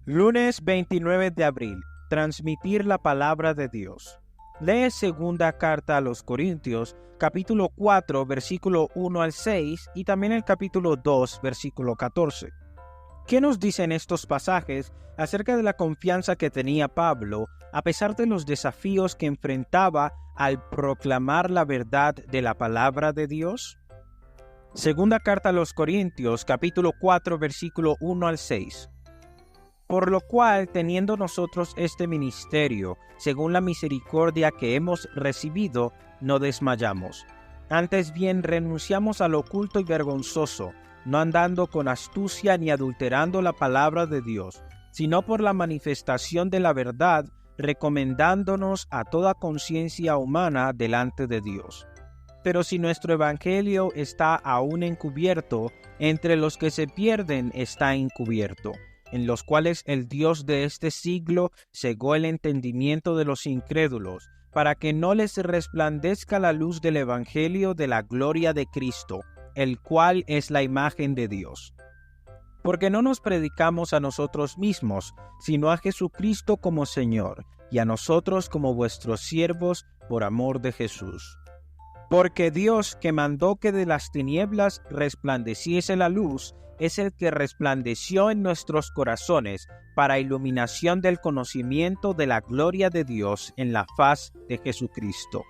Lunes 29 de abril. Transmitir la palabra de Dios. Lee segunda carta a los Corintios, capítulo 4, versículo 1 al 6 y también el capítulo 2, versículo 14. ¿Qué nos dicen estos pasajes acerca de la confianza que tenía Pablo a pesar de los desafíos que enfrentaba al proclamar la verdad de la palabra de Dios? Segunda carta a los Corintios, capítulo 4, versículo 1 al 6. Por lo cual, teniendo nosotros este ministerio, según la misericordia que hemos recibido, no desmayamos. Antes bien, renunciamos a lo oculto y vergonzoso, no andando con astucia ni adulterando la palabra de Dios, sino por la manifestación de la verdad, recomendándonos a toda conciencia humana delante de Dios. Pero si nuestro evangelio está aún encubierto, entre los que se pierden está encubierto, en los cuales el Dios de este siglo cegó el entendimiento de los incrédulos, para que no les resplandezca la luz del evangelio de la gloria de Cristo, el cual es la imagen de Dios. Porque no nos predicamos a nosotros mismos, sino a Jesucristo como Señor, y a nosotros como vuestros siervos por amor de Jesús. Porque Dios, que mandó que de las tinieblas resplandeciese la luz, es el que resplandeció en nuestros corazones para iluminación del conocimiento de la gloria de Dios en la faz de Jesucristo.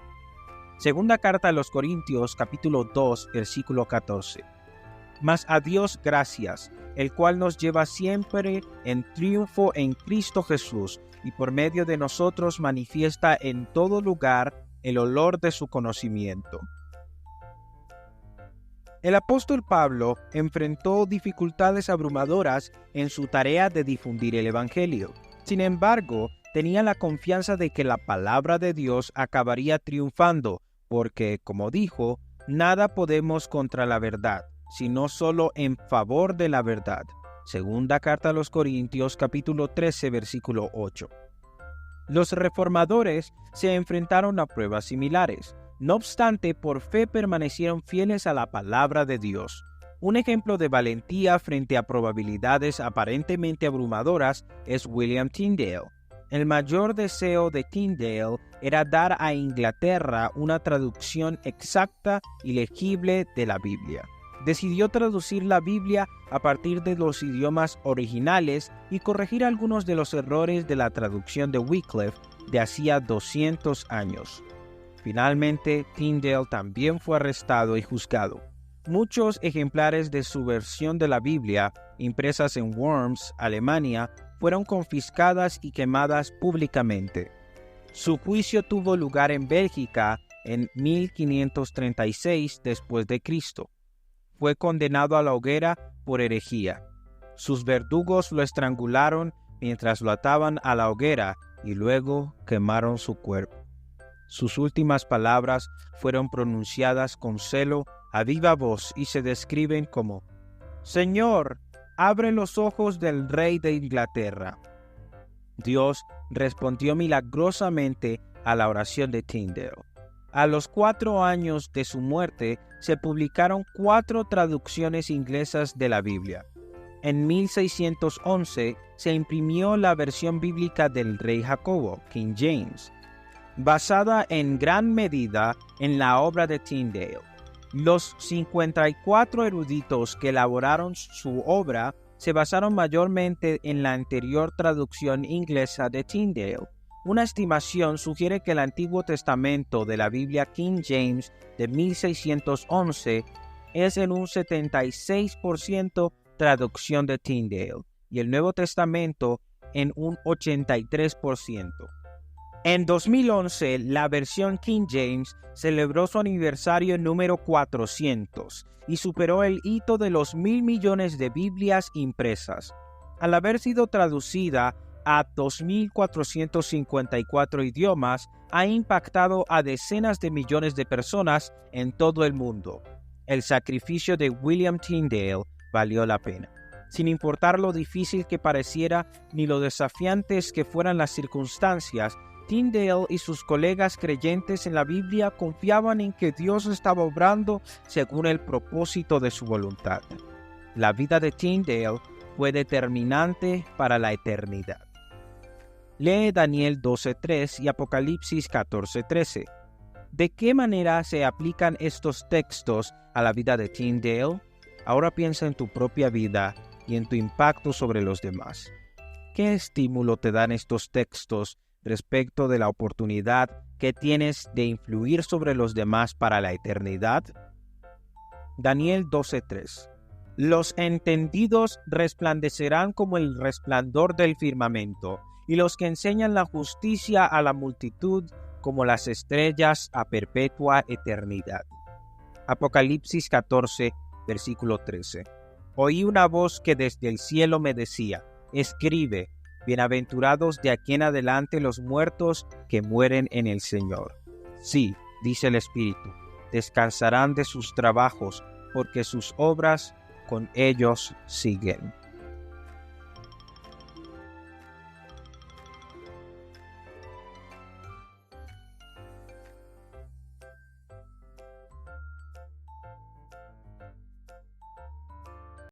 Segunda carta a los Corintios, capítulo 2, versículo 14. Mas a Dios gracias, el cual nos lleva siempre en triunfo en Cristo Jesús, y por medio de nosotros manifiesta en todo lugar el olor de su conocimiento. El apóstol Pablo enfrentó dificultades abrumadoras en su tarea de difundir el Evangelio. Sin embargo, tenía la confianza de que la palabra de Dios acabaría triunfando, porque, como dijo, nada podemos contra la verdad, sino solo en favor de la verdad. Segunda carta a los Corintios, capítulo 13, versículo 8. Los reformadores se enfrentaron a pruebas similares. No obstante, por fe permanecieron fieles a la palabra de Dios. Un ejemplo de valentía frente a probabilidades aparentemente abrumadoras es William Tyndale. El mayor deseo de Tyndale era dar a Inglaterra una traducción exacta y legible de la Biblia. Decidió traducir la Biblia a partir de los idiomas originales y corregir algunos de los errores de la traducción de Wycliffe de hacía 200 años. Finalmente, Tyndale también fue arrestado y juzgado. Muchos ejemplares de su versión de la Biblia, impresas en Worms, Alemania, fueron confiscadas y quemadas públicamente. Su juicio tuvo lugar en Bélgica en 1536 después de Cristo. Fue condenado a la hoguera por herejía. Sus verdugos lo estrangularon mientras lo ataban a la hoguera y luego quemaron su cuerpo. Sus últimas palabras fueron pronunciadas con celo a viva voz y se describen como: «Señor, abre los ojos del rey de Inglaterra». Dios respondió milagrosamente a la oración de Tyndale. A los 4 años de su muerte se publicaron 4 traducciones inglesas de la Biblia. En 1611 se imprimió la versión bíblica del rey Jacobo, King James, basada en gran medida en la obra de Tyndale. Los 54 eruditos que elaboraron su obra se basaron mayormente en la anterior traducción inglesa de Tyndale. Una estimación sugiere que el Antiguo Testamento de la Biblia King James de 1611 es en un 76% traducción de Tyndale y el Nuevo Testamento en un 83%. En 2011, la versión King James celebró su aniversario número 400 y superó el hito de los 1.000 millones de Biblias impresas. Al haber sido traducida a 2.454 idiomas, ha impactado a decenas de millones de personas en todo el mundo. El sacrificio de William Tyndale valió la pena. Sin importar lo difícil que pareciera ni lo desafiantes que fueran las circunstancias, Tyndale y sus colegas creyentes en la Biblia confiaban en que Dios estaba obrando según el propósito de su voluntad. La vida de Tyndale fue determinante para la eternidad. Lee Daniel 12:3 y Apocalipsis 14:13. ¿De qué manera se aplican estos textos a la vida de Tyndale? Ahora piensa en tu propia vida y en tu impacto sobre los demás. ¿Qué estímulo te dan estos textos respecto de la oportunidad que tienes de influir sobre los demás para la eternidad? Daniel 12:3. Los entendidos resplandecerán como el resplandor del firmamento, y los que enseñan la justicia a la multitud como las estrellas a perpetua eternidad. Apocalipsis 14, versículo 13. Oí una voz que desde el cielo me decía: escribe, bienaventurados de aquí en adelante los muertos que mueren en el Señor. Sí, dice el Espíritu, descansarán de sus trabajos, porque sus obras con ellos siguen.